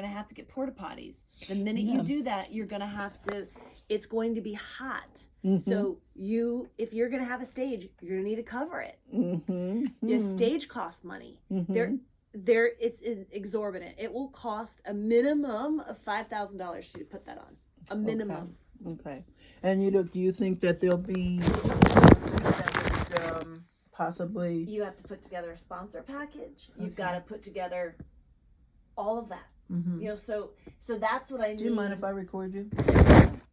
going to have to get porta potties. The minute you do that, you're going to have to, it's going to be hot. So if you're going to have a stage, you're going to need to cover it. Your stage costs money. It's exorbitant. It will cost a minimum of $5,000 to put that on. A minimum. Okay. And do you think that there'll be possibly? You have to put together a sponsor package. You've got to put together all of that. So that's what I need. Do you mind if I record you?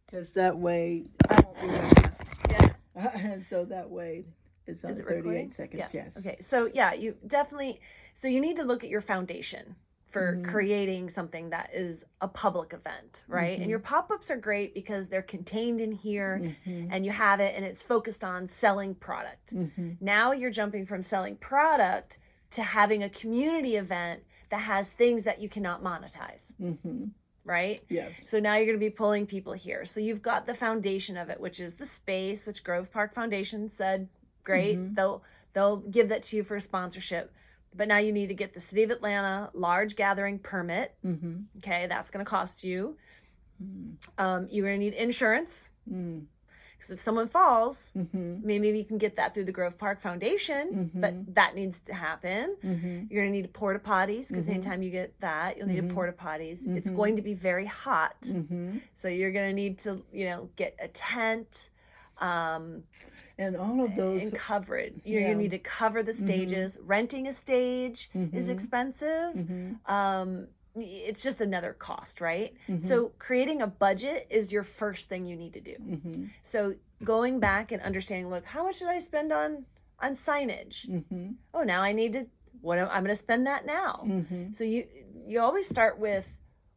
Because that way I won't be right now. And so that way it's on 38 seconds. Yes. Okay. So you definitely. So you need to look at your foundation for creating something that is a public event, right? And your pop-ups are great because they're contained in here and you have it and it's focused on selling product. Now you're jumping from selling product to having a community event that has things that you cannot monetize. Right? Yes. So now you're going to be pulling people here. So you've got the foundation of it, which is the space, which Grove Park Foundation said, great. They'll give that to you for a sponsorship. But now you need to get the City of Atlanta large gathering permit. Okay, that's going to cost you. You're going to need insurance. Because if someone falls, maybe you can get that through the Grove Park Foundation, but that needs to happen. You're going to need porta potties, because anytime you get that, you'll need a porta potties. It's going to be very hot. So you're going to need to, get a tent. And all of those. And coverage. You're going to need to cover the stages. Renting a stage is expensive. It's just another cost, right? So creating a budget is your first thing you need to do. So going back and understanding, look, how much did I spend on signage? Oh, now I need to, I'm going to spend that now. So you always start with,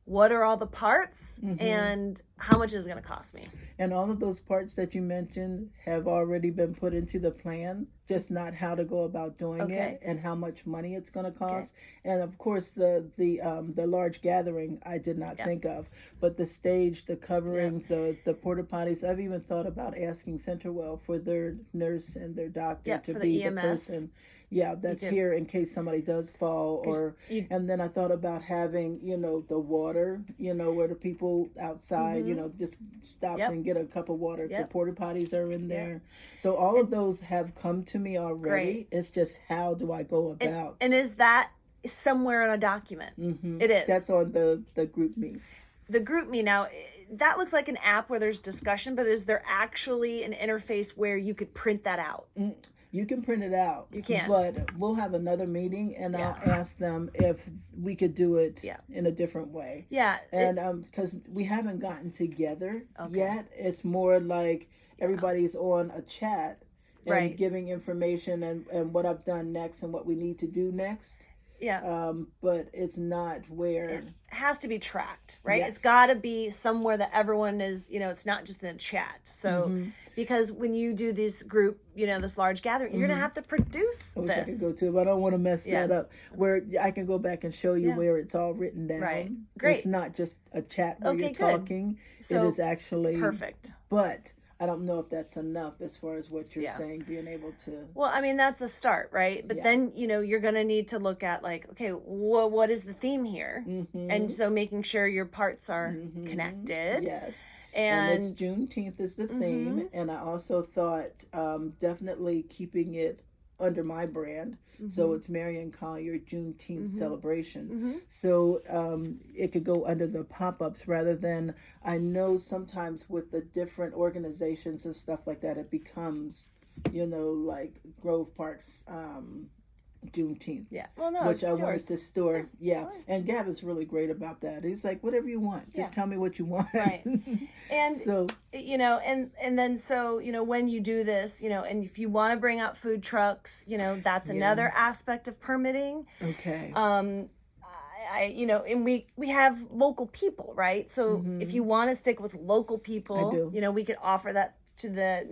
what are all the parts and how much is it going to cost me? And all of those parts that you mentioned have already been put into the plan, just not how to go about doing it and how much money it's going to cost. And of course, the large gathering I did not think of, but the stage, the covering, the porta potties. I've even thought about asking Centerwell for their nurse and their doctor to be the person. That's here in case somebody does fall, and then I thought about having, the water, where the people outside, just stop and get a cup of water. The porta potties are in there. So all of those have come to me already. Great. It's just, how do I go about? And is that somewhere in a document? It is. That's on the group me. The group me now, that looks like an app where there's discussion, but is there actually an interface where you could print that out? You can print it out. You can. But we'll have another meeting and I'll ask them if we could do it in a different way. Yeah. And because we haven't gotten together yet. It's more like everybody's on a chat and giving information and what I've done next and what we need to do next. Yeah. But it's not where... It has to be tracked, right? Yes. It's got to be somewhere that everyone is, it's not just in a chat. So, because when you do this group, this large gathering, you're going to have to produce I wish this. I could go to, but I don't want to mess that up. Where I can go back and show you where it's all written down. Right. Great. It's not just a chat where you're talking. So, it is actually... Perfect. But... I don't know if that's enough as far as what you're saying, being able to... Well, I mean, that's a start, right? But then, you're going to need to look at okay, what is the theme here? And so making sure your parts are connected. Yes. And it's Juneteenth is the theme. And I also thought definitely keeping it under my brand. So it's Marion Collier Juneteenth Celebration. So it could go under the pop-ups rather than, I know sometimes with the different organizations and stuff like that, it becomes, like Grove Park's Juneteenth. Yeah. Well, no, which I wanted to store. Yeah. And Gavin's really great about that. He's like, whatever you want. Just tell me what you want. Right. And so, and then so, when you do this, and if you want to bring out food trucks, that's another aspect of permitting. Okay. And we have local people, right? So if you want to stick with local people, we could offer that to the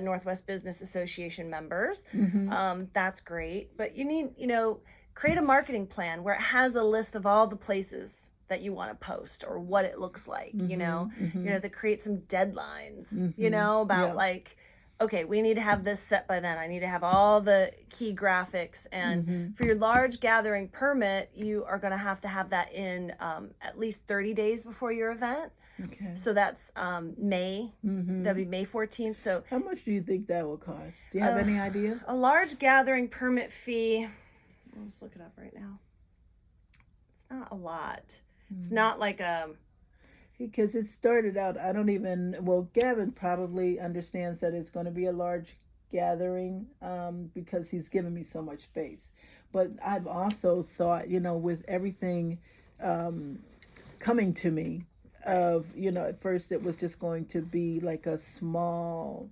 Northwest Business Association members. That's great. But you need, create a marketing plan where it has a list of all the places that you want to post or what it looks like, to create some deadlines, about okay, we need to have this set by then. I need to have all the key graphics. And for your large gathering permit, you are going to have that in at least 30 days before your event. Okay. So that's May. That'll be May 14th. So how much do you think that will cost? Do you have any idea? A large gathering permit fee, I'll just look it up right now. It's not a lot. It's not like because it started out, Gavin probably understands that it's going to be a large gathering because he's given me so much space. But I've also thought, with everything coming to me, at first it was just going to be like a small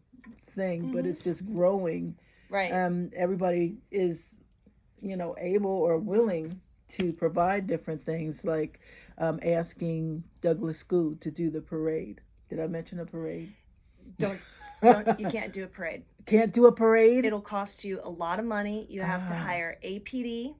thing, but it's just growing. Right. Everybody is, able or willing to provide different things, like asking Douglas School to do the parade. Did I mention a parade? Don't you can't do a parade. Can't do a parade? It'll cost you a lot of money. You have to hire APD.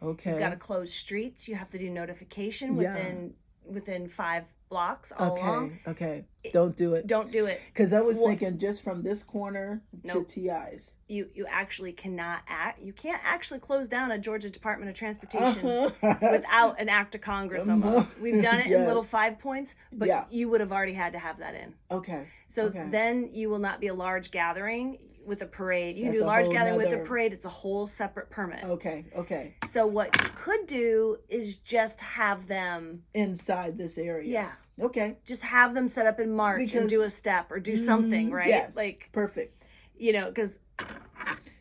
Okay. You've got to close streets. You have to do notification within 5 blocks all along. Okay. Don't do it. Don't do it. Because I was thinking just from this corner to TI's. You actually cannot you can't actually close down a Georgia Department of Transportation without an act of Congress almost. We've done it in little 5 points, but you would have already had to have that in. Okay. So then you will not be a large gathering with a parade. You can do a large gathering with a parade. It's a whole separate permit. Okay. So what you could do is just have them inside this area. Yeah. Okay. Just have them set up and march and do a step or do something, right? Yes. Like perfect. Because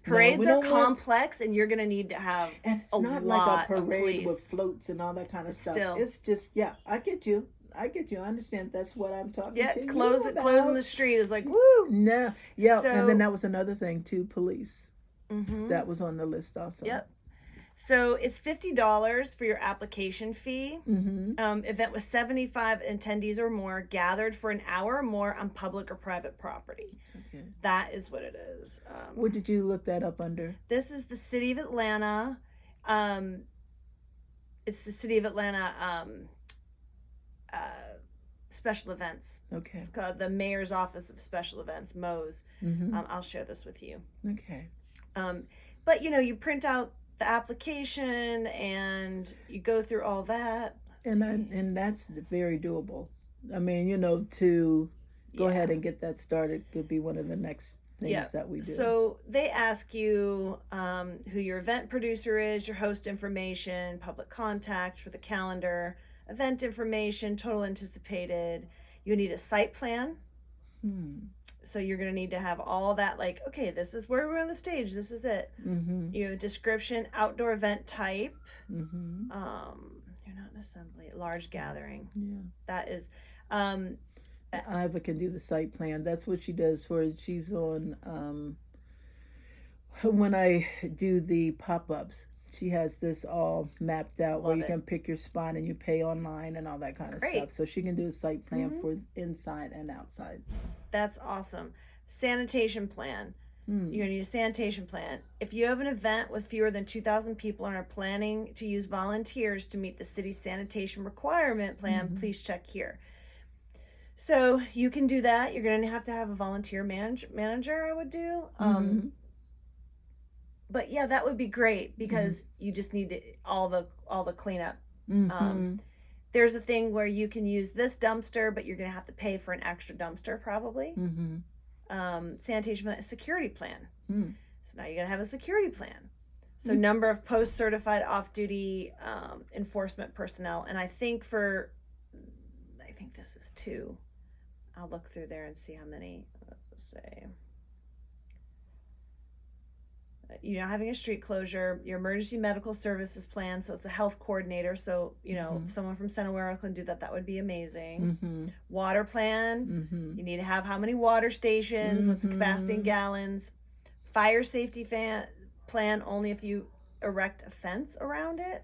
parades are complex, and you're going to need to have and it's not like a parade with floats and all that kind of stuff. It's just I get you. I understand. That's what I'm talking to. Closing the street is like, woo. No. Yeah. So, and then that was another thing too. Police. That was on the list also. Yep. So it's $50 for your application fee. Event with 75 attendees or more gathered for an hour or more on public or private property. Okay. That is what it is. What did you look that up under? This is the City of Atlanta. It's the City of Atlanta special events. Okay. It's called the Mayor's Office of Special Events, MOES. I'll share this with you. Okay. But you print out the application and you go through all that. And that's very doable. I mean, to go ahead and get that started could be one of the next things that we do. So they ask you who your event producer is, your host information, public contact for the calendar, event information, total anticipated. You need a site plan. So you're going to need to have all that, like, okay, this is where we're on the stage. This is it. You have a description, outdoor event type. You're not an assembly, large gathering. Yeah. That is. Iva can do the site plan. That's what she does she's on, when I do the pop-ups, she has this all mapped out where you can pick your spot and you pay online and all that kind of stuff. So she can do a site plan for inside and outside. That's awesome. Sanitation plan. You're going to need a sanitation plan. If you have an event with fewer than 2,000 people and are planning to use volunteers to meet the city's sanitation requirement plan, please check here. So you can do that. You're going to have a volunteer manager, I would do. But yeah, that would be great because you just need all the cleanup. There's a thing where you can use this dumpster, but you're going to have to pay for an extra dumpster probably. Sanitation plan, security plan. So now you're going to have a security plan. So number of post-certified off-duty enforcement personnel. And I think this is 2. I'll look through there and see how many. Let's say. Having a street closure, your emergency medical services plan. So it's a health coordinator. So, if someone from Centawera can do that, that would be amazing. Water plan. You need to have how many water stations, what's the capacity in gallons. Fire safety plan only if you erect a fence around it.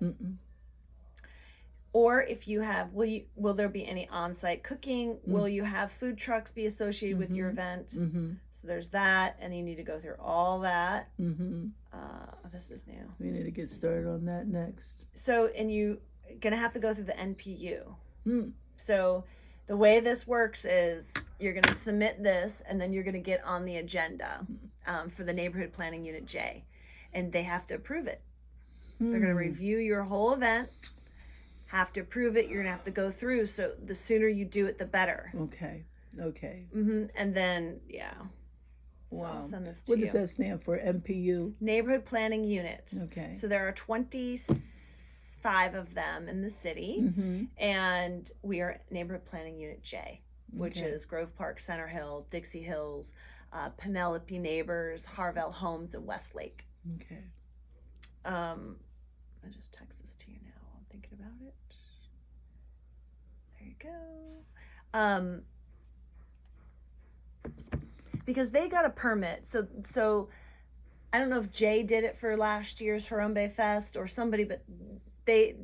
Or if you have, will there be any on-site cooking? Will you have food trucks be associated with your event? So there's that, and you need to go through all that. This is new. We need to get started on that next. So, and you're going to have to go through the NPU. So The way this works is you're going to submit this, and then you're going to get on the agenda for the Neighborhood Planning Unit J, and they have to approve it. They're going to review your whole event, have to approve it. You're going to have to go through. So the sooner you do it, the better. Okay. And then, yeah. So Wow. I'll send this to What you. does that stand for? MPU? Neighborhood Planning Unit. Okay. So there are 25 of them in the city, and we are Neighborhood Planning Unit J, which is Grove Park, Center Hill, Dixie Hills, Penelope Neighbors, Harvell Homes, and Westlake. Okay. I'll just text this to you now while I'm thinking about it. There you go. Because they got a permit. So I don't know if Jay did it for last year's Harambe Fest or somebody, but they,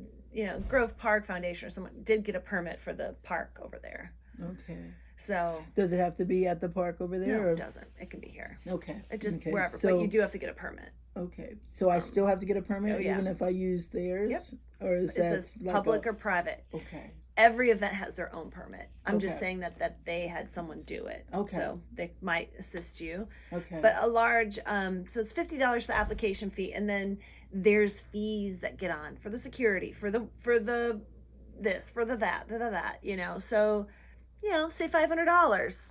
Grove Park Foundation or someone did get a permit for the park over there. Okay. So does it have to be at the park over there? No, it doesn't. It can be here. Okay. It just okay. wherever, so, but you do have to get a permit. Okay. So I still have to get a permit even if I use theirs? Yep. Or is that it says public or private? Okay. Every event has their own permit. I'm just saying that they had someone do it. Okay. So they might assist you. Okay. But a large, so it's $50 for the application fee, and then there's fees that get on for the security, for the this, for the that, So, say $500.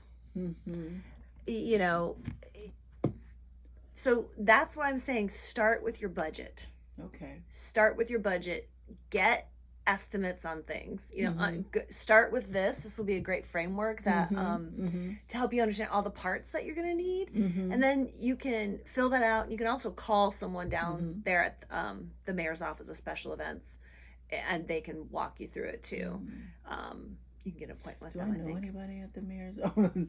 So that's why I'm saying start with your budget. Okay. Start with your budget. Get estimates on things. Start with this. This will be a great framework that to help you understand all the parts that you're going to need, and then you can fill that out. You can also call someone down there at the mayor's office of special events, and they can walk you through it too. You can get an appointment with them. Do I know anybody at the mayor's office?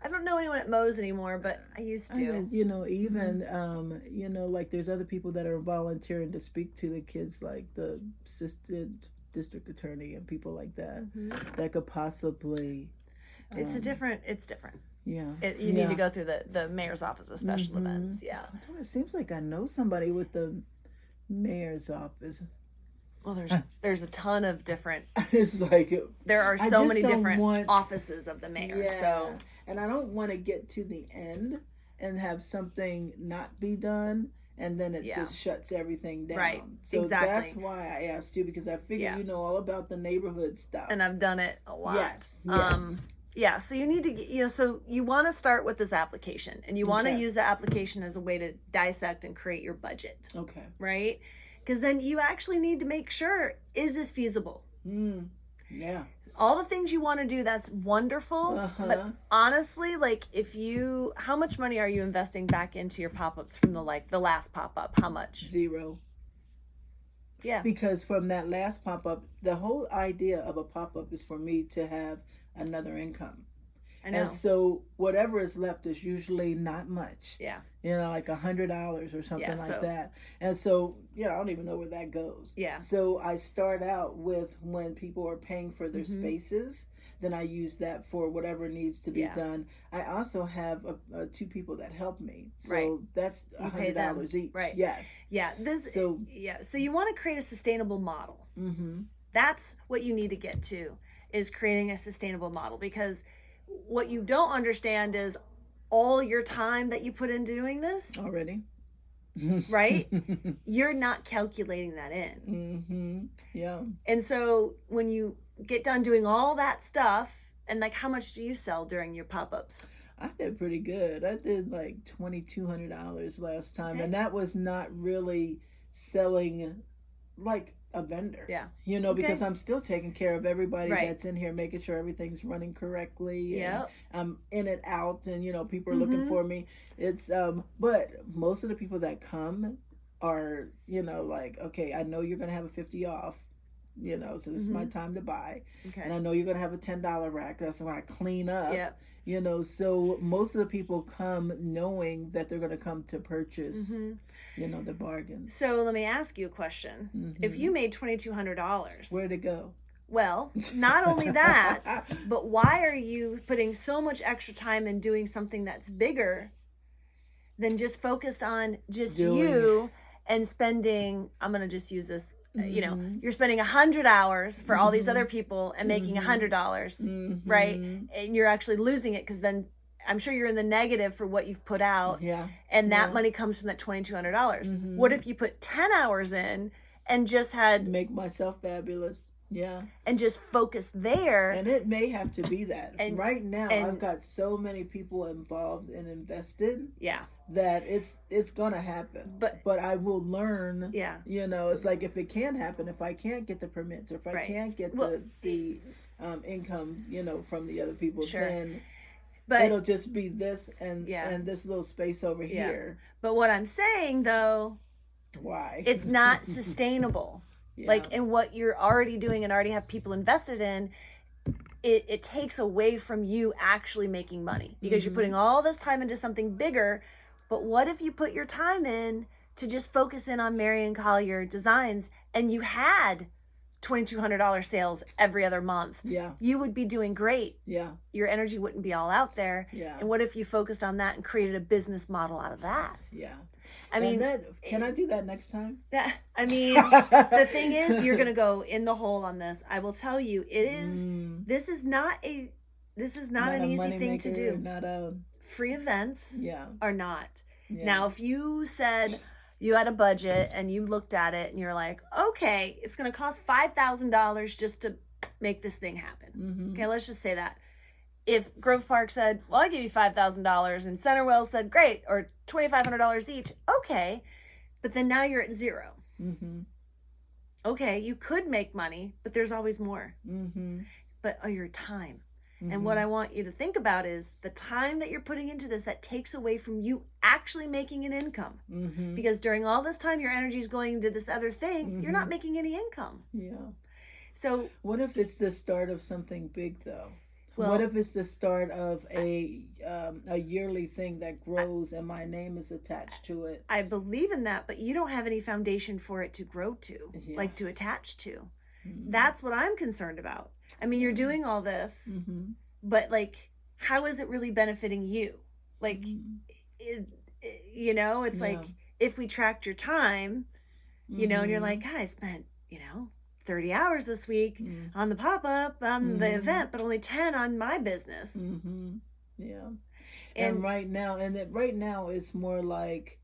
I don't know anyone at Moe's anymore, but I used to. Like there's other people that are volunteering to speak to the kids, like the assistant district attorney and people like that, that could possibly. It's different. Yeah. You need to go through the mayor's office of special events. Yeah. It seems like I know somebody with the mayor's office. Well, there's a ton of different. It's like there are so many different offices of the mayor. Yeah. So, and I don't want to get to the end and have something not be done, and then it just shuts everything down. Right. So exactly. That's why I asked you, because I figure you know all about the neighborhood stuff. And I've done it a lot. Yes. So you need to, so you want to start with this application, and you want to use the application as a way to dissect and create your budget. Okay. Right? Because then you actually need to make sure, is this feasible? Yeah. All the things you want to do, that's wonderful. But honestly, how much money are you investing back into your pop-ups from the last pop-up? How much? 0. Yeah. Because from that last pop-up, the whole idea of a pop-up is for me to have another income. I know. And so whatever is left is usually not much. Yeah. Like $100 or something like that. And so, I don't even know where that goes. Yeah. So I start out with when people are paying for their spaces, then I use that for whatever needs to be done. I also have 2 people that help me. So that's $100 each. Right. Yes. Yeah. So you want to create a sustainable model. That's what you need to get to, is creating a sustainable model, because what you don't understand is all your time that you put into doing this already, right? You're not calculating that in. Yeah. And so when you get done doing all that stuff, and how much do you sell during your pop-ups? I did pretty good. I did like $2,200 last time, and that was not really selling like a vendor. Yeah. Because I'm still taking care of everybody that's in here, making sure everything's running correctly. Yeah. I'm in and out, and people are looking for me. It's but most of the people that come are, okay, I know you're gonna have a 50 off. So this is my time to buy. Okay. And I know you're gonna have a $10 rack. That's when I clean up. Yeah. So most of the people come knowing that they're gonna come to purchase. The bargains. So let me ask you a question. If you made $2,200, where'd it go? Well, not only that, but why are you putting so much extra time in doing something that's bigger than just focused on you and spending, I'm going to just use this, you know, you're spending 100 hours for all these other people and making $100, right? And you're actually losing it because then I'm sure you're in the negative for what you've put out. Yeah. And that money comes from that $2,200. What if you put 10 hours in and just had make myself fabulous? Yeah. And just focus there. And it may have to be that. And right now I've got so many people involved and invested. Yeah. That it's gonna happen. But I will learn. Yeah. You know, it's like if it can't happen, if I can't get the permits, or if I can't get the income, you know, from the other people, then it'll just be this and this little space over here. But what I'm saying though, why? It's not sustainable. Like in what you're already doing and already have people invested in, it takes away from you actually making money because you're putting all this time into something bigger. But what if you put your time in to just focus in on Marion Collier Designs and you had $2,200 sales every other month? Yeah. You would be doing great. Yeah. Your energy wouldn't be all out there. Yeah. And what if you focused on that and created a business model out of that? Yeah. I mean, can I do that next time? I mean, the thing is, you're going to go in the hole on this. I will tell you, this is not an easy thing to do. Not a free events are not. Yeah. Now, if you said you had a budget and you looked at it and you're like, okay, it's going to cost $5,000 just to make this thing happen. Okay, let's just say that. If Grove Park said, well, I'll give you $5,000 and Center Wells said, great, or $2,500 each, okay, but then now you're at zero. Okay, you could make money, but there's always more. But your time. And what I want you to think about is the time that you're putting into this that takes away from you actually making an income. Because during all this time, your energy is going into this other thing, you're not making any income. Yeah. So what if it's the start of something big, though? Well, what if it's the start of a yearly thing that grows and my name is attached to it? I believe in that, but you don't have any foundation for it to grow to, like to attach to. That's what I'm concerned about. I mean, you're doing all this, but like, how is it really benefiting you? Like, you know, it's like if we tracked your time, you know, and you're like, I spent, you know, 30 hours this week on the pop-up, on the event, but only 10 on my business. Yeah. And right now it's more like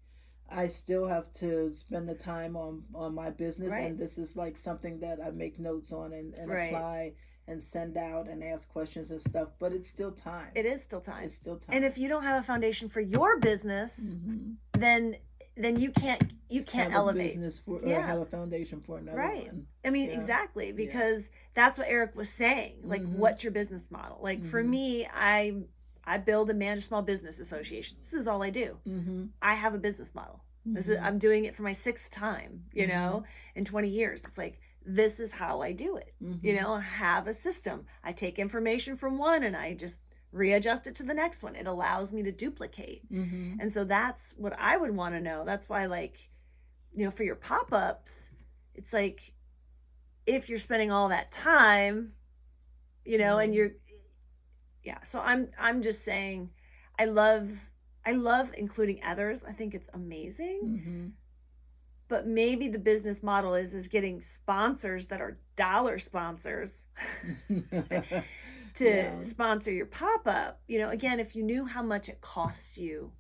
I still have to spend the time on my business, and this is like something that I make notes on and apply and send out and ask questions and stuff, but it's still time. It is still time. It's still time. And if you don't have a foundation for your business, then you can't have elevate. A business or have a foundation for another one. I mean, exactly, because that's what Eric was saying. Like, what's your business model? Like for me, I build and manage small business association. This is all I do. I have a business model. I'm doing it for my 6th time, you know, in 20 years. It's like, this is how I do it. You know, I have a system. I take information from one and I just readjust it to the next one. It allows me to duplicate. And so that's what I would want to know. That's why, like, you know, for your pop-ups, it's like, if you're spending all that time, you know, and you're, so I'm just saying, I love including others. I think it's amazing. But maybe the business model is getting sponsors that are dollar sponsors to sponsor your pop-up. You know, again, if you knew how much it costs you,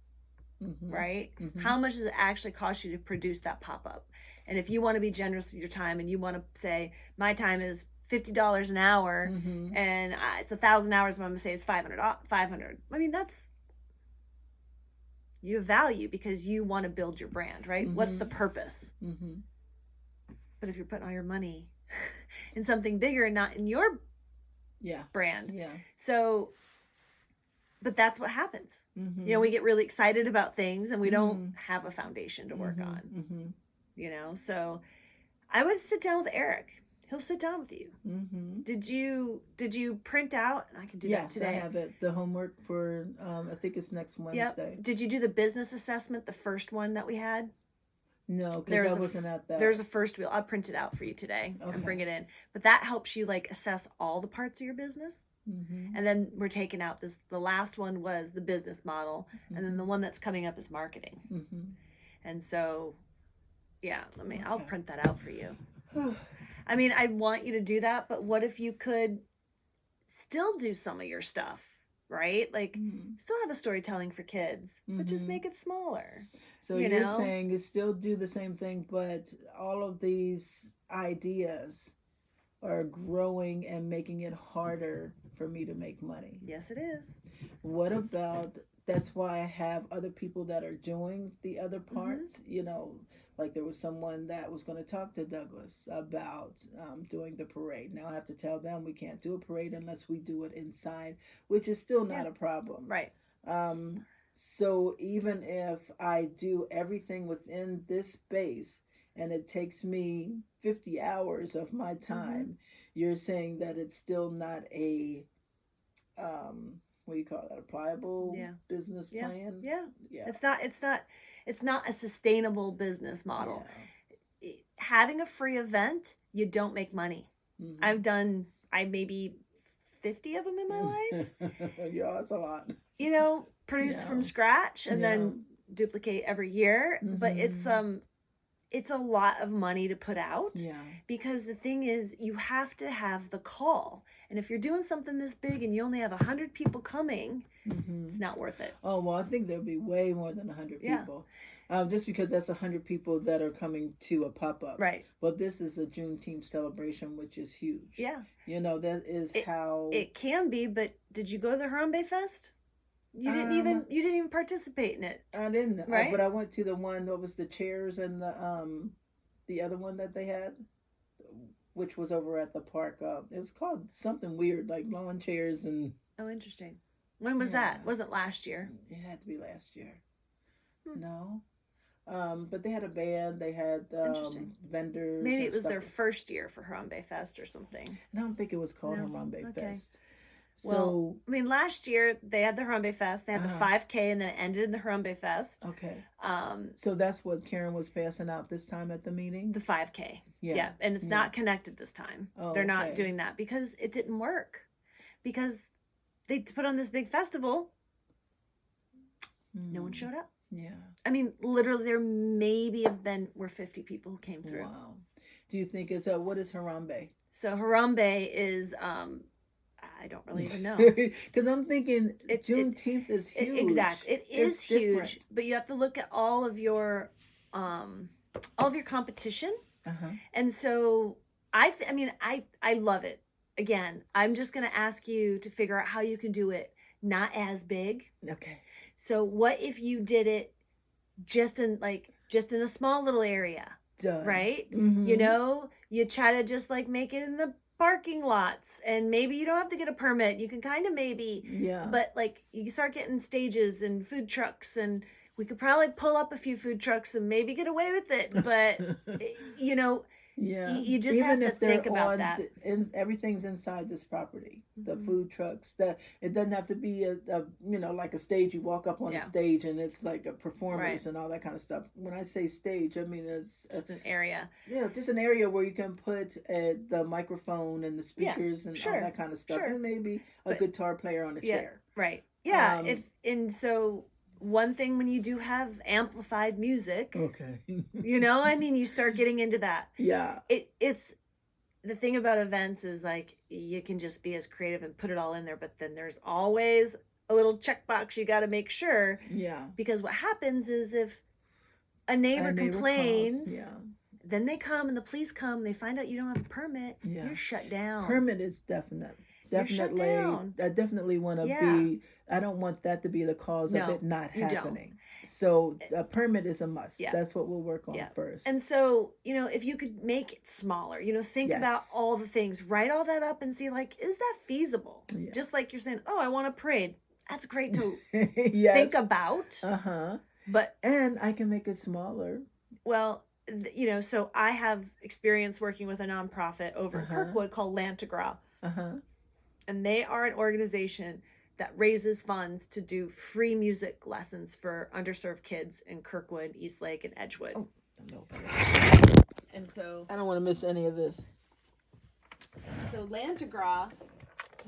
right? How much does it actually cost you to produce that pop-up? And if you want to be generous with your time and you want to say, my time is $50 an hour and it's 1,000 hours, but I'm going to say it's 500. I mean, that's, you have value because you want to build your brand, right? What's the purpose? But if you're putting all your money in something bigger and not in your brand. So, but that's what happens. You know, we get really excited about things and we don't have a foundation to work on, you know? So I would sit down with Eric. He'll sit down with you. Did you print out? I can do that today. Yes, I have it. The homework for, I think it's next Wednesday. Did you do the business assessment, the first one that we had? No, because I wasn't at that. There's a first wheel. I'll print it out for you today and bring it in. But that helps you like assess all the parts of your business. And then we're taking out the last one was the business model. And then the one that's coming up is marketing. And so, I'll print that out for you. I mean, I want you to do that, but what if you could still do some of your stuff, right? Like, still have a storytelling for kids, but just make it smaller. So you're saying you still do the same thing, but all of these ideas are growing and making it harder for me to make money. Yes, it is. What about, that's why I have other people that are doing the other parts, you know, like there was someone that was going to talk to Douglas about doing the parade. Now I have to tell them we can't do a parade unless we do it inside, which is still not a problem. Right. So even if I do everything within this space and it takes me 50 hours of my time, you're saying that it's still not a, what do you call that? A pliable business plan? Yeah. It's not a sustainable business model. Yeah. Having a free event, you don't make money. I maybe 50 of them in my life. Yeah, that's a lot. You know, produce from scratch and then duplicate every year. But it's a lot of money to put out. Yeah. Because the thing is, you have to have the call. And if you're doing something this big and you only have 100 people coming, it's not worth it. Oh, well, I think there'll be way more than 100 people. Just because that's 100 people that are coming to a pop-up. Right. But this is a Juneteenth celebration, which is huge. Yeah. You know, that is how... It can be, but did you go to the Harambe Fest? You didn't even participate in it. I didn't. Right? But I went to the one that was the chairs and the other one that they had, which was over at the park. It was called something weird, like lawn chairs and... Oh, interesting. When was that? Was it last year? It had to be last year. No. But they had a band. They had vendors. Maybe it was their first year for Harambe Fest or something. I don't think it was called Harambe Fest. Well, I mean, last year they had the Harambe Fest. They had the 5K, and then it ended in the Harambe Fest. Okay. So that's what Karen was passing out this time at the meeting? The 5K. Yeah. And it's not connected this time. Oh, they're not doing that because it didn't work. Because they put on this big festival. No one showed up. Yeah. I mean, literally, there maybe were 50 people who came through. Wow. Do you think it's, what is Harambe? So Harambe is... I don't really even know. Because I'm thinking Juneteenth is huge. Exactly. It is huge. Different. But you have to look at all of your competition. And so I love it. Again, I'm just going to ask you to figure out how you can do it not as big. Okay. So what if you did it just in a small little area? Done. Right? You know, you try to just make it in the parking lots, and maybe you don't have to get a permit. You can kind of but you start getting stages and food trucks, and we could probably pull up a few food trucks and maybe get away with it. But you know, you just have to think about that. Everything's inside this property. The food trucks. It doesn't have to be a like a stage. You walk up on a stage and it's like a performers and all that kind of stuff. When I say stage, I mean it's just an area. Yeah, just an area where you can put the microphone and the speakers and all that kind of stuff, and maybe a guitar player on a chair. Right. Yeah. So one thing when you do have amplified music, you start getting into that. Yeah. It's the thing about events is you can just be as creative and put it all in there, but then there's always a little checkbox you got to make sure. Yeah. Because what happens is if a neighbor complains, then they come and the police come, they find out you don't have a permit, you're shut down. Permit is definitely. I definitely want to be. I don't want that to be the cause of it not happening. So a permit is a must. Yeah. That's what we'll work on first. And so, if you could make it smaller, think about all the things, write all that up and see, is that feasible? Yeah. Just like you're saying, oh, I want a parade. That's great to think about. And I can make it smaller. Well, so I have experience working with a nonprofit over in Kirkwood called Lantegra. And they are an organization that raises funds to do free music lessons for underserved kids in Kirkwood, Eastlake, and Edgewood. Oh, no. And so I don't want to miss any of this. So Lantegra,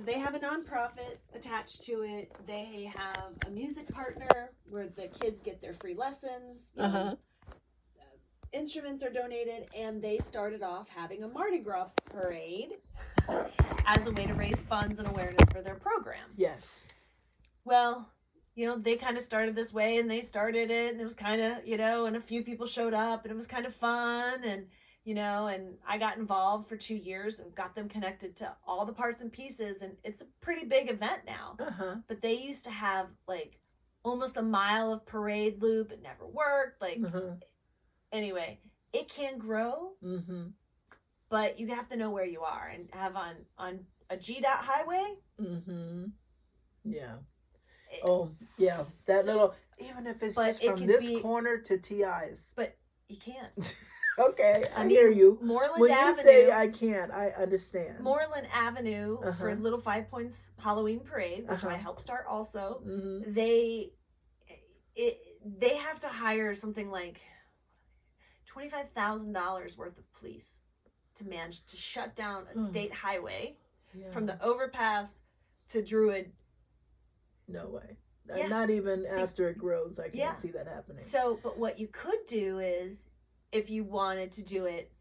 they have a nonprofit attached to it. They have a music partner where the kids get their free lessons. instruments are donated, and they started off having a Mardi Gras parade as a way to raise funds and awareness for their program. Yes. Well, they kind of started this way, and they started it, and it was kind of, and a few people showed up, and it was kind of fun, and, and I got involved for 2 years and got them connected to all the parts and pieces, and it's a pretty big event now. Uh-huh. But they used to have, like, almost a mile of parade loop. It never worked. Like, anyway, it can grow, but you have to know where you are and have on a GDOT highway. Yeah. That little, even if it's just from this corner to TI's. But you can't. Okay, I hear you. Moreland Avenue. When you say I can't, I understand. Moreland Avenue for Little Five Points Halloween Parade, which I helped start also. They have to hire something like $25,000 worth of police to manage to shut down a state highway from the overpass to Druid. No way. Not even after it grows, I can't see that happening. So, but what you could do is, if you wanted to do it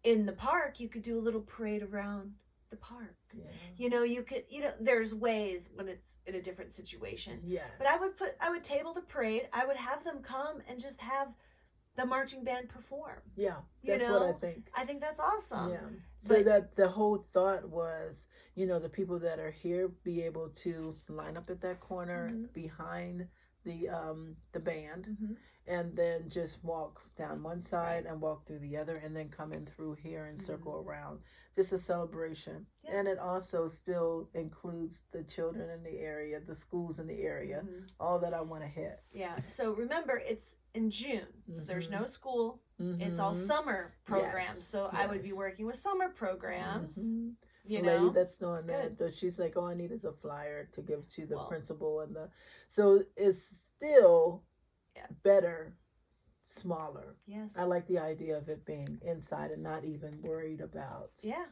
in the park, you could do a little parade around the park. Yeah. You could, there's ways when it's in a different situation. Yeah. But I would table the parade. I would have them come and just have the marching band perform. Yeah. That's what I think. I think that's awesome. Yeah. So that the whole thought was, the people that are here be able to line up at that corner behind the band, and then just walk down one side and walk through the other, and then come in through here and circle around. Just a celebration. Yeah. And it also still includes the children in the area, the schools in the area, all that I want to hit. Yeah. So remember, it's in June. So there's no school. It's all summer programs. Yes. So I would be working with summer programs. The lady that's doing that, she's like, all I need is a flyer to give to the principal so it's still better, smaller. Yes. I like the idea of it being inside and not even worried about. Yeah.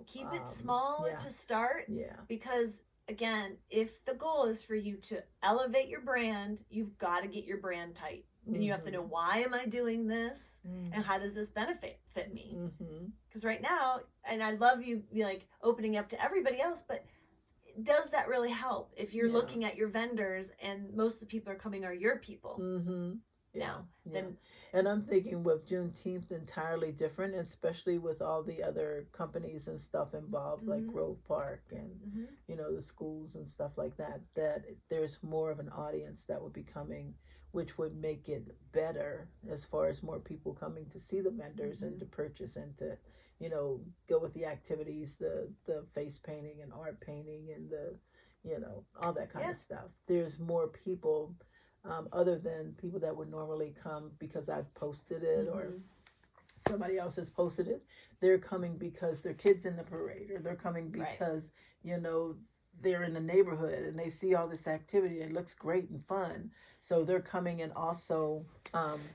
Keep it small to start. Yeah. Because again, if the goal is for you to elevate your brand, you've got to get your brand tight. And you have to know, why am I doing this? And how does this fit me? Because right now, and I love you like opening up to everybody else, but does that really help if you're looking at your vendors and most of the people are coming are your people? Then and I'm thinking with Juneteenth entirely different, especially with all the other companies and stuff involved, like Grove Park and the schools and stuff like that there's more of an audience that would be coming, which would make it better as far as more people coming to see the vendors and to purchase and to go with the activities, the face painting and art painting and the all that kind of stuff. There's more people other than people that would normally come because I've posted it or somebody else has posted it. They're coming because their kids in the parade, or they're coming because they're in the neighborhood and they see all this activity. It looks great and fun. So they're coming and also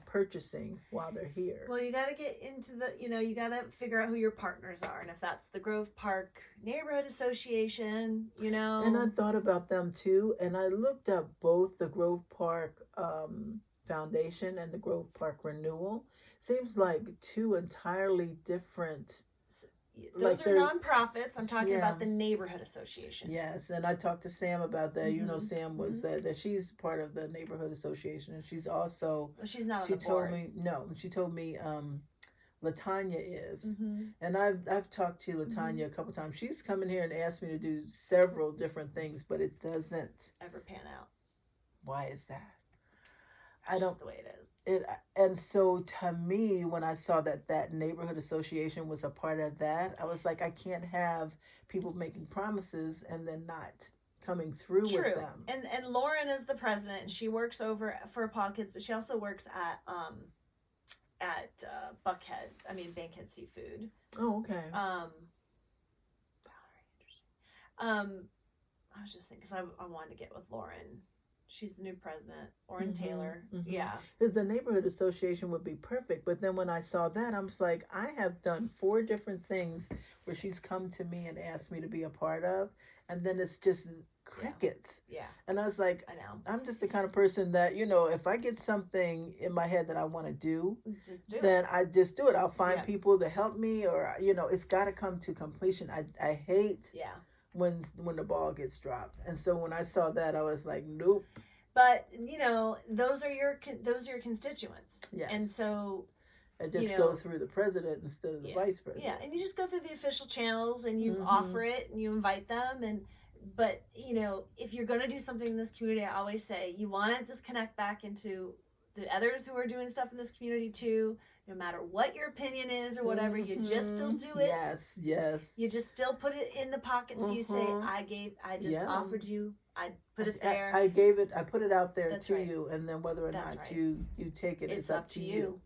purchasing while they're here. Well, you got to get into you got to figure out who your partners are. And if that's the Grove Park Neighborhood Association, And I thought about them too. And I looked up both the Grove Park Foundation and the Grove Park Renewal. Seems like two entirely different. Those are nonprofits. I'm talking about the neighborhood association. Yes, and I talked to Sam about that. Sam was that she's part of the neighborhood association, and she's also. Well, she's not on the board. She told me Latanya is, and I've talked to Latanya a couple times. She's come in here and asked me to do several different things, but it doesn't ever pan out. Why is that? That's just the way it is. And so to me, when I saw that neighborhood association was a part of that, I was like, I can't have people making promises and then not coming through with them. And Lauren is the president, and she works over for Paw Kids, but she also works at Bankhead Seafood. Oh, okay. I was just thinking, because I wanted to get with Lauren. She's the new president. Orrin Taylor. Mm-hmm. Yeah. Because the neighborhood association would be perfect. But then when I saw that, I was like, I have done 4 different things where she's come to me and asked me to be a part of. And then it's just crickets. Yeah. And I was like, I know. I'm just the kind of person that, if I get something in my head that I want to do, then I just do it. I'll find people to help me, or, it's got to come to completion. I hate when the ball gets dropped. And so when I saw that, I was like, nope. But those are your constituents. Yes. And so I just go through the president instead of the vice president. Yeah, and you just go through the official channels and you offer it and you invite them. But if you're going to do something in this community, I always say you want to just connect back into the others who are doing stuff in this community too. No matter what your opinion is or whatever, you just still do it. Yes. You just still put it in the pocket. So you say, I just offered you. I put it there. I put it out there to you, and then whether or not you take it, it's up to you.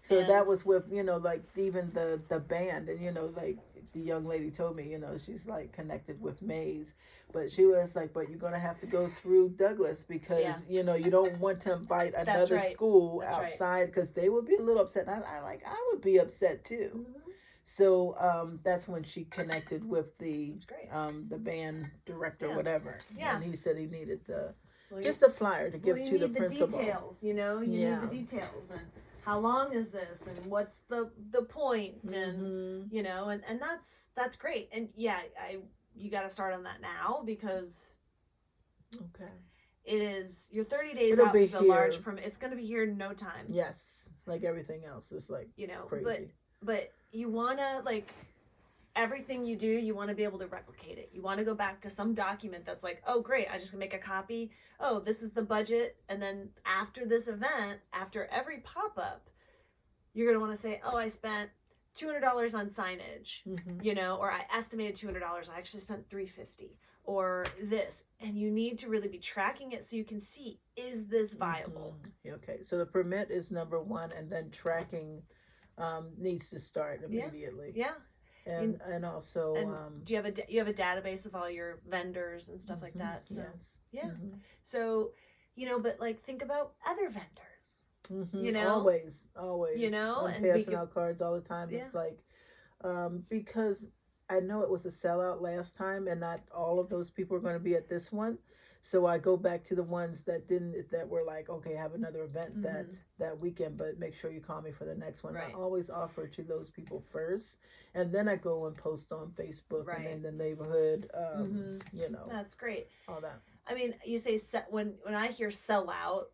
So that was with, like even the band, and like the young lady told me, she's like connected with Maze, but she was like, but you're going to have to go through Douglas because, you don't want to invite another school outside because they would be a little upset. And I would be upset too. Mm-hmm. So that's when she connected with the band director, whatever. Yeah. And he said he needed just a flyer to give to the principal. You need the details and how long is this and what's the point and and that's great. And you got to start on that now because it is you're 30 days out for the large permit. It's going to be here in no time. Yes, like everything else is like crazy. But you want to everything you do, you want to be able to replicate it. You want to go back to some document that's like, oh great, I just make a copy. Oh, this is the budget, and then after this event, after every pop-up, you're going to want to say, oh, I spent $200 on signage, or I estimated $200. I actually spent $350 or this. And you need to really be tracking it so you can see, is this viable? Okay. So the permit is number 1, and then tracking needs to start immediately. Yeah. And also, do you have a database of all your vendors and stuff like that? So, yes. Yeah. Mm-hmm. So, but think about other vendors. Mm-hmm. Always. I'm passing out cards all the time. Yeah. It's like, because I know it was a sellout last time, and not all of those people are going to be at this one. So I go back to the ones that were like, okay, have another event that weekend, but make sure you call me for the next one. Right. I always offer to those people first, and then I go and post on Facebook and in the neighborhood, That's great. All that. I mean, you say when I hear sellout,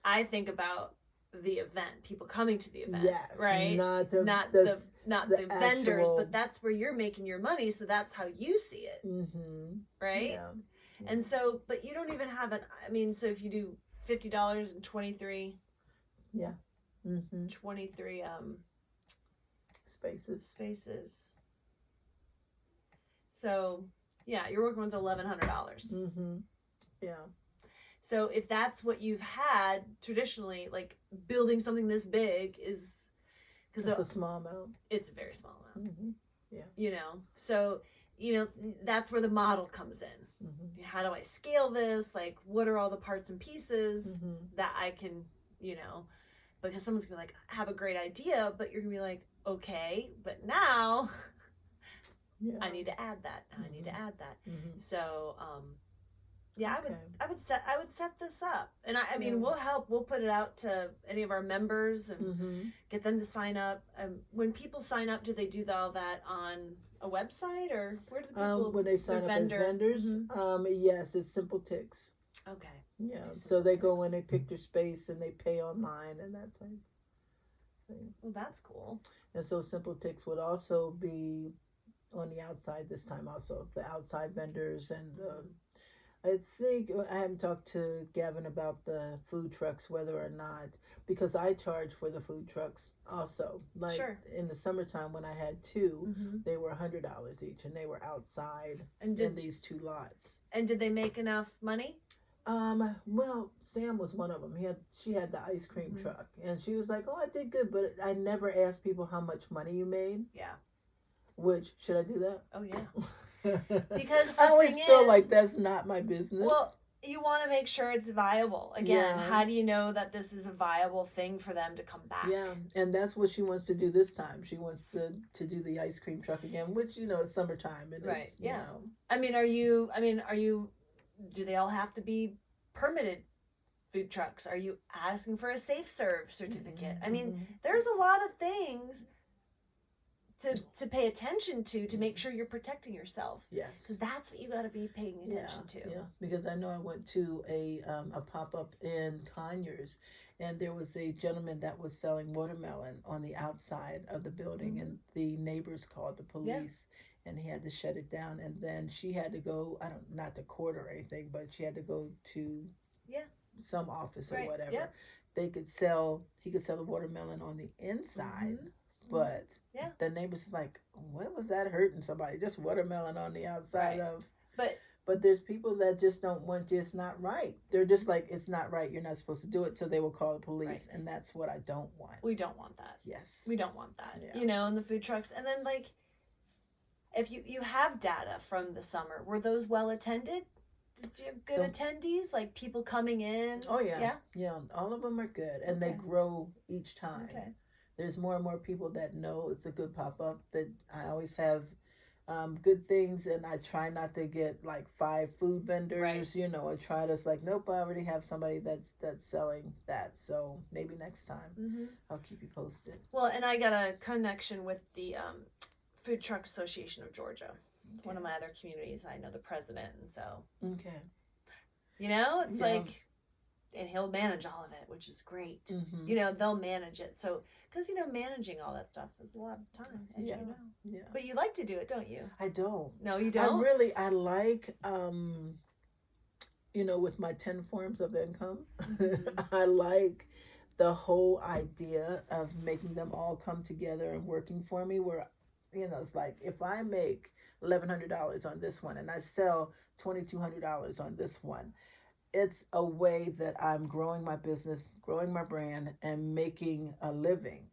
I think about the event, people coming to the event, right? Not the vendors, but that's where you're making your money, so that's how you see it, right? Yeah. And so, but you don't even have so if you do $50 and 23 spaces. So, you're working with $1,100. Yeah. So if that's what you've had traditionally, like building something this big is because it's a small amount. It's a very small amount. Yeah. So that's where the model comes in. How do I scale this? Like, what are all the parts and pieces that I can, because someone's gonna be like, have a great idea, but you're gonna be like, okay, but now I need to add that. I need to add that. So, I would set this up, and I mean, we'll help. We'll put it out to any of our members and get them to sign up. When people sign up, do they do all that on a website, or where do people? When they sign up as vendors, yes, it's Simple Ticks. Okay. Yeah, so they go in, they pick their space, and they pay online, and that's it. Well, that's cool. And so Simple Ticks would also be on the outside this time. Also, the outside vendors and the. I think I haven't talked to Gavin about the food trucks, whether or not, because I charge for the food trucks also. Like in the summertime when I had 2, they were $100 each, and they were outside in these 2 lots. And did they make enough money? Well, Sam was one of them. She had the ice cream truck, and she was like, "Oh, I did good," but I never asked people how much money you made. Yeah. Which should I do that? Oh yeah. Because I always feel like that's not my business. Well, you want to make sure it's viable. Again, how do you know that this is a viable thing for them to come back? Yeah, and that's what she wants to do this time. She wants to do the ice cream truck again, which is summertime, and right. It's, you know. Are you? Do they all have to be permitted food trucks? Are you asking for a safe serve certificate? There's a lot of things to pay attention to make sure you're protecting yourself. Yes. Because that's what you got to be paying attention to. Yeah, because I know I went to a pop-up in Conyers, and there was a gentleman that was selling watermelon on the outside of the building, and the neighbors called the police, and he had to shut it down, and then she had to go, not to court or anything, but she had to go to some office or whatever. Yeah. He could sell the watermelon on the inside. But the neighbors like, what was that hurting somebody? Just watermelon on the outside of. But there's people that just don't want you. It's not right. They're just like, it's not right. You're not supposed to do it. So they will call the police, and that's what I don't want. We don't want that. Yes, we don't want that. Yeah. In the food trucks, and then like, if you have data from the summer, were those well attended? Did you have good attendees? Like people coming in? Oh yeah, yeah. All of them are good, and they grow each time. Okay. There's more and more people that know it's a good pop-up, that I always have good things, and I try not to get like 5 food vendors, I try to, like, nope, I already have somebody that's selling that, so maybe next time I'll keep you posted. Well, and I got a connection with the Food Truck Association of Georgia, one of my other communities. I know the president, and so. Okay. It's like, and he'll manage all of it, which is great. They'll manage it. So, because, managing all that stuff is a lot of time, as you know. Yeah. But you like to do it, don't you? I don't. No, you don't? I like, with my 10 forms of income, I like the whole idea of making them all come together and working for me, where, it's like, if I make $1,100 on this one and I sell $2,200 on this one, it's a way that I'm growing my business, growing my brand, and making a living.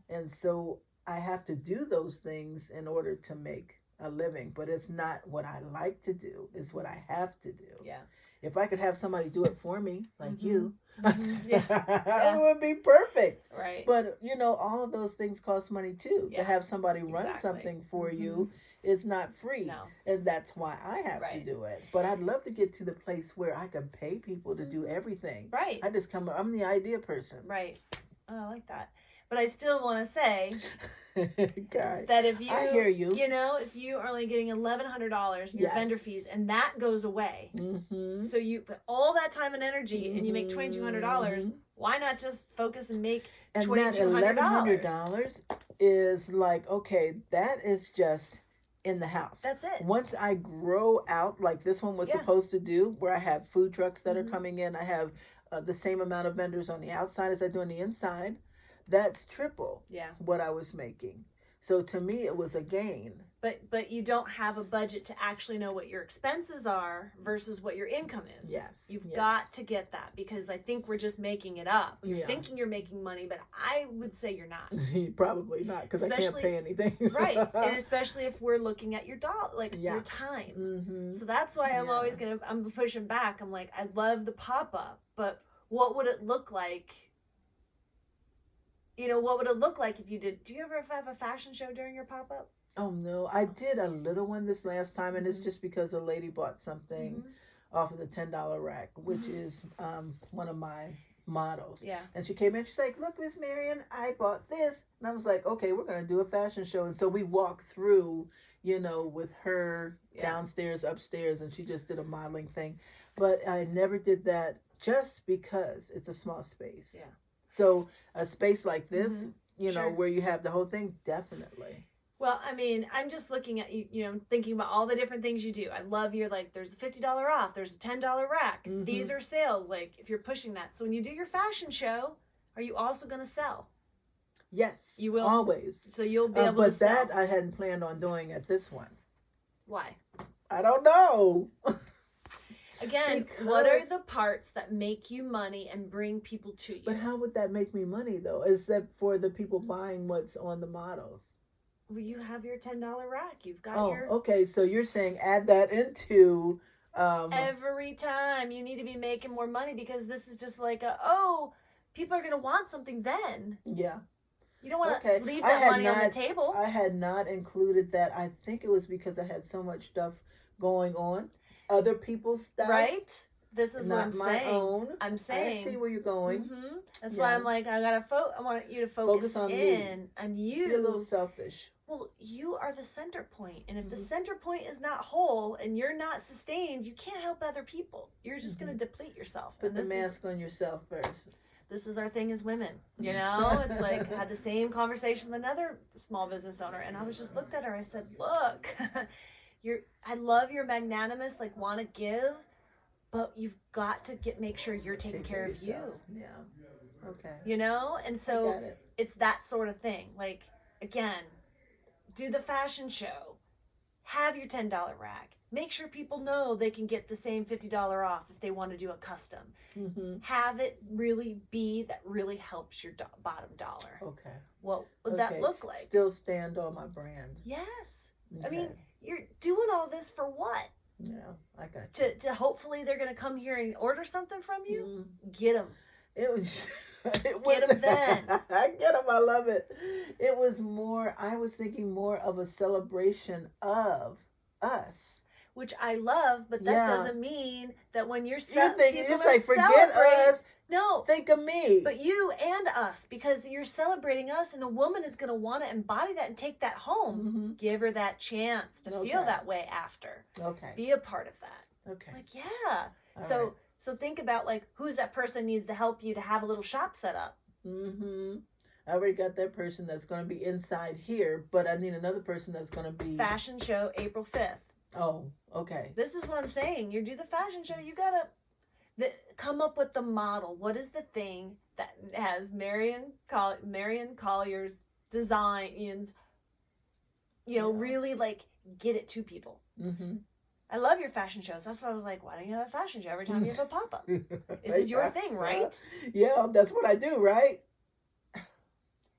And so I have to do those things in order to make a living, but it's not what I like to do, it's what I have to do. Yeah. If I could have somebody do it for me, like you, it would be perfect. Right. But, all of those things cost money too. To have somebody run something for you is not free. No. And that's why I have to do it. But I'd love to get to the place where I can pay people to do everything. Right. I'm the idea person. Right. Oh, I like that. But I still want to say God, that if you, I hear you. If you are only getting $1,100 in your vendor fees, and that goes away, so you put all that time and energy, and you make $2,200, why not just focus and make $2,200? And that $1,100 is like, okay, that is just in the house. That's it. Once I grow out, like this one was supposed to do, where I have food trucks that are coming in, I have the same amount of vendors on the outside as I do on the inside. That's triple what I was making. So to me, it was a gain. But you don't have a budget to actually know what your expenses are versus what your income is. Yes. You've got to get that, because I think we're just making it up. You're thinking you're making money, but I would say you're not. Probably not, because I can't pay anything. Right. And especially if we're looking at your your time. So that's why I'm pushing back. I'm like, I love the pop-up, but what would it look like? What would it look like if you did? Do you ever have a fashion show during your pop-up? Oh, no. I did a little one this last time, and it's just because a lady bought something off of the $10 rack, which is one of my models. Yeah. And she came in, she's like, look, Miss Marion, I bought this. And I was like, okay, we're going to do a fashion show. And so we walked through, with her downstairs, upstairs, and she just did a modeling thing. But I never did that just because it's a small space. Yeah. So a space like this, where you have the whole thing, definitely. Well, I'm just looking at you, thinking about all the different things you do. I love your, like, there's a $50 off, there's a $10 rack. These are sales, like, if you're pushing that. So when you do your fashion show, are you also going to sell? Yes. You will? Always. So you'll be able to sell. But that I hadn't planned on doing at this one. Why? I don't know. Again, what are the parts that make you money and bring people to you? But how would that make me money, though, except for the people buying what's on the models? Well, you have your $10 rack. You've got okay. So you're saying add that into Every time you need to be making more money, because this is just like people are going to want something then. Yeah. You don't want to leave that money on the table. I had not included that. I think it was because I had so much stuff going on. Other people's stuff. Right? This is not what I'm my saying. Own. I'm saying. I see where you're going. Mm-hmm. That's why I'm like, I want you to focus on you. You're a little selfish. Well, you are the center point. And if the center point is not whole and you're not sustained, you can't help other people. You're just going to deplete yourself. Put the mask on yourself first. This is our thing as women, you know? It's like, I had the same conversation with another small business owner, and I was just looked at her. I said, look, I love your magnanimous, like, want to give, but you've got to make sure you're taking care of you. Yeah. Okay. You know? And so it's that sort of thing. Like, again, do the fashion show. Have your $10 rack. Make sure people know they can get the same $50 off if they want to do a custom. Mm-hmm. Have it really be that really helps your bottom dollar. Okay. What would that look like? Still stand on my brand. Yes. Okay. I mean, you're doing all this for what? Yeah, I got you. To hopefully they're going to come here and order something from you? Get them. It was... Get them then. I get them. I love it. It was more... I was thinking more of a celebration of us. Which I love, but that doesn't mean that when you're thinking, you're like, forget us. No. Think of me. But you and us, because you're celebrating us, and the woman is going to want to embody that and take that home. Mm-hmm. Give her that chance to feel that way after. Okay. Be a part of that. Okay. Like, yeah. So think about, like, who's that person needs to help you to have a little shop set up. Mm-hmm. I already got that person that's going to be inside here, but I need another person that's going to be... Fashion show, April 5th. Oh, okay. This is what I'm saying. You do the fashion show, you gotta come up with the model. What is the thing that has Marion Collier's designs, really like get it to people. Mm-hmm. I love your fashion shows. That's why I was like, why don't you have a fashion show every time you have a pop-up? This is your thing, right? Yeah, that's what I do, right?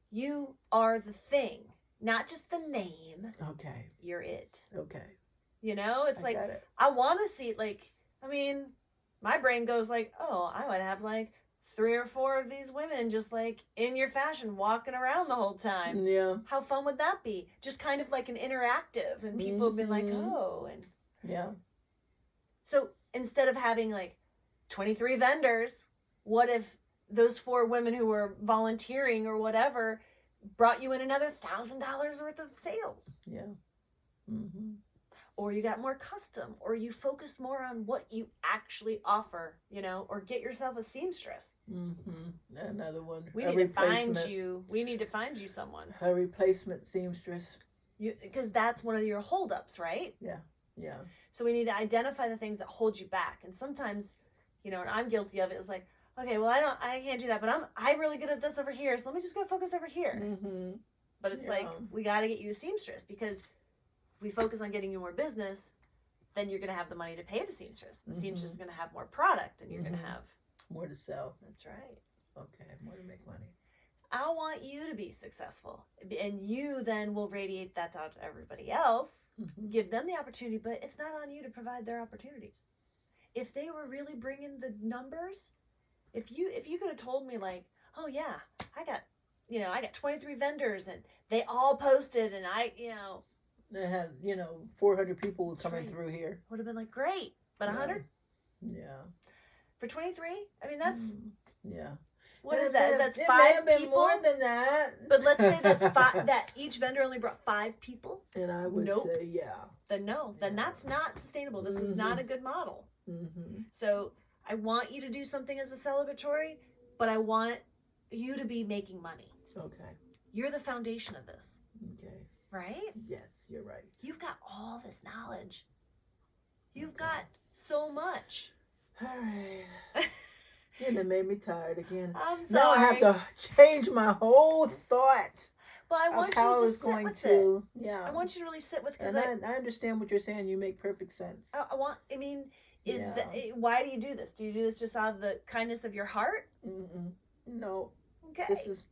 You are the thing, not just the name. Okay. You're it. Okay. You know, it's like, I want to see, like, I mean, my brain goes like, oh, I would have like 3 or 4 of these women just like in your fashion walking around the whole time. Yeah. How fun would that be? Just kind of like an interactive, and people have been like, oh, and yeah. So instead of having like 23 vendors, what if those 4 women who were volunteering or whatever brought you in another $1,000 worth of sales? Yeah. Mm-hmm. Or you got more custom, or you focused more on what you actually offer, or get yourself a seamstress. Mm-hmm. Another one. We need to find you someone. A replacement seamstress. Because that's one of your holdups, right? Yeah. Yeah. So we need to identify the things that hold you back. And sometimes, and I'm guilty of it, is like, okay, well, I can't do that, but I'm really good at this over here, so let me just go focus over here. Mm-hmm. But it's like, we got to get you a seamstress, because if we focus on getting you more business, then you're going to have the money to pay the seamstress. The seamstress is going to have more product, and you're going to have more to sell. That's right. Okay, more to make money. I want you to be successful, and you then will radiate that out to everybody else, give them the opportunity, but it's not on you to provide their opportunities. If they were really bringing the numbers, if you could have told me like, oh yeah, I got 23 vendors and they all posted, and they had, 400 people coming through here. Would have been like, great. But 100? Yeah. For 23? I mean, that's... Yeah. What is that? That's 5 people? More than that. But let's say that's 5, that each vendor only brought 5 people? And I would say, yeah. Then no. Then that's not sustainable. This is not a good model. Mm-hmm. So I want you to do something as a celebratory, but I want you to be making money. Okay. You're the foundation of this. Okay. Right? Yes, you're right. You've got all this knowledge. You've got so much. All right. And it made me tired again. I'm sorry. Now I have to change my whole thought. Well, I want you to just sit with it. Yeah. I want you to really sit with it. And I understand what you're saying. You make perfect sense. Why do you do this? Do you do this just out of the kindness of your heart? Mm-mm. No. Okay.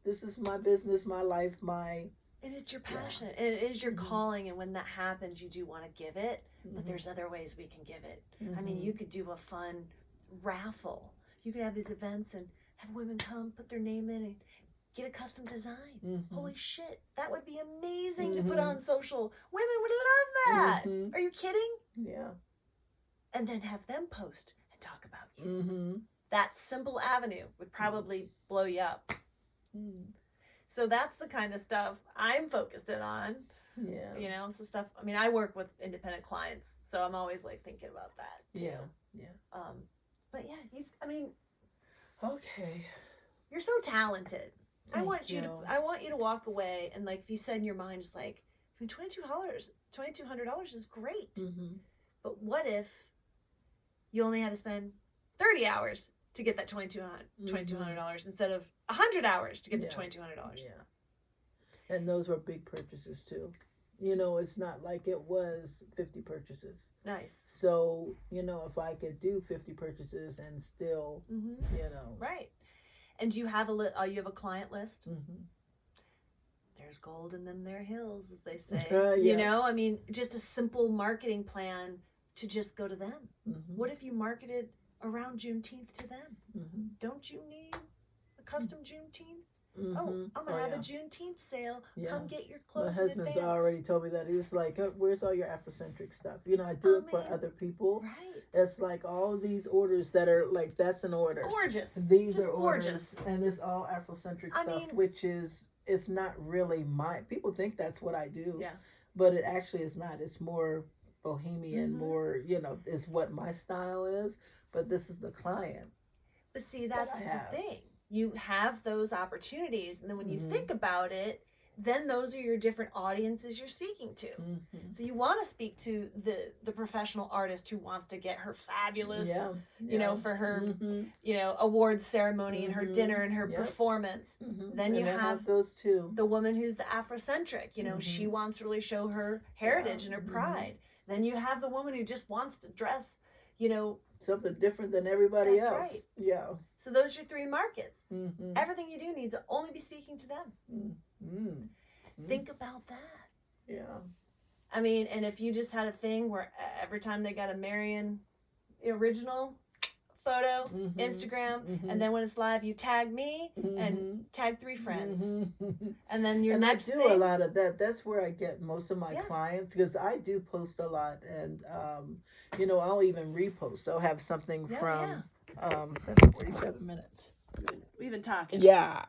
This is my business, my life, my And it's your passion, and it is your Mhm. calling, and when that happens, you do want to give it, but Mhm. there's other ways we can give it. Mhm. I mean, you could do a fun raffle. You could have these events and have women come, put their name in, and get a custom design. Mhm. Holy shit, that would be amazing to put Mhm. on social. Women would love that. Mhm. Are you kidding? Yeah. And then have them post and talk about you. Mhm. That simple avenue would probably blow you up. Mhm. So that's the kind of stuff I'm focused in on. Yeah. You know, so stuff. I mean, I work with independent clients, so I'm always like thinking about that too. Yeah. Yeah. But yeah, I mean, Okay. you're so talented. I Thank want you to. you. I want you to walk away and like, if you said in your mind, just like, I mean, $2,200 is great. Mhm. But what if you only had to spend 30 hours to get that $2,200 instead of 100 hours to get the $2,200? Yeah. And those were big purchases too. You know, it's not like it was 50 purchases. Nice. So, you know, if I could do 50 purchases and still, you know. Right. And do you have you have a client list? Mhm. There's gold in them there hills, as they say. Yeah. You know, I mean, just a simple marketing plan to just go to them. Mhm. What if you marketed around Juneteenth to them? Mhm. Don't you need a custom Juneteenth? Mhm. Oh, I'm going to have yeah. a Juneteenth sale. Yeah. Come get your My clothes in husband's advance. already told me that. He's like, where's all your Afrocentric stuff? You know, I do it for other people. Right. It's like all these orders that are like, that's an order. Gorgeous. These just are gorgeous. orders. And it's all Afrocentric I stuff, mean, which is, it's not really people think that's what I do. Yeah. But it actually is not. It's more bohemian, more, you know, is what my style is. But this is the client. But see, that's the thing. You have those opportunities, and then when you think about it, then those are your different audiences you're speaking to. So you want to speak to the professional artist who wants to get her fabulous, you know, for her, you know, awards ceremony and her dinner and her performance. Then you have those two. The woman who's the Afrocentric, you know, she wants to really show her heritage and her pride. Then you have the woman who just wants to dress, you know, something different than everybody else. Right. Yeah. So those are your three markets. Everything you do needs to only be speaking to them. Think about that. Yeah. I mean, and if you just had a thing where every time they got a Marion original photo, Instagram, and then when it's live, you tag me and tag 3 friends. And then your next I do a lot of that. That's where I get most of my clients, because I do post a lot, and you know, I'll even repost. I'll have something from that's 47 minutes. We've been talking. Yeah.